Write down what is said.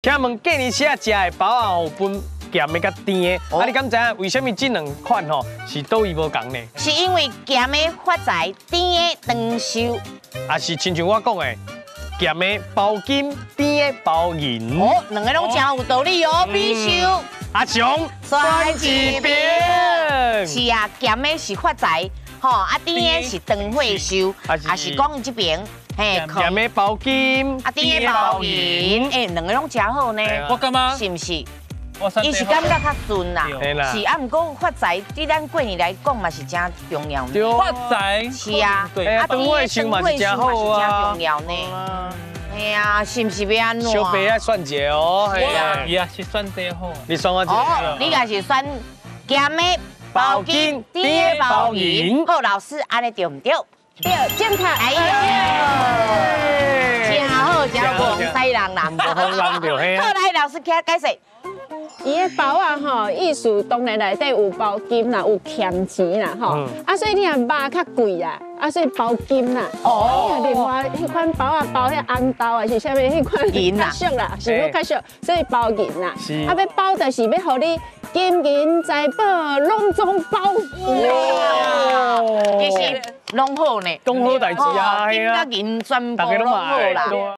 请问过年时啊食的包啊有分咸的甲甜的，啊你敢知影为什么这两款吼是倒位无同呢？是因为咸的发财，甜的长寿。啊是亲像我讲的，咸的包金，甜的包银。哦，两个拢真有道理哦，比秀。阿雄酸一饼。是啊，咸的是发财，吼啊甜的是长岁寿，啊是讲伊这边。 嘿，咸的包金，啊，甜的包银，哎，两个拢真好呢。我感觉是唔是？伊伊是感觉较顺啦，啦是啊，毋过发财对咱过年来讲嘛是真重要呢。发财是啊，对啊，长岁寿嘛是真好啊。重要呢。哎呀，是唔是要安怎？小白爱算一下哦，系啊。伊啊是算最好。你算我一个。哦，你也是算咸的包金，甜的包银。好，老师，安尼对唔对？ 对，正确。哎呀，真好，真好，西人啦，无风人着嘿。好，来，老师给解释。伊的包啊吼，意思当然内底有包金啦，有欠钱啦吼。啊，所以你若肉较贵啊，啊，所以包金啦。哦。另外迄款包啊，包迄红豆啊，是啥物？迄款银啦，较俗啦，是要较俗，所以包银啦。是。啊，要包就是要互你金银财宝拢总包。哇！其实拢好呢，拢好代志啊，金甲银全部拢好啦。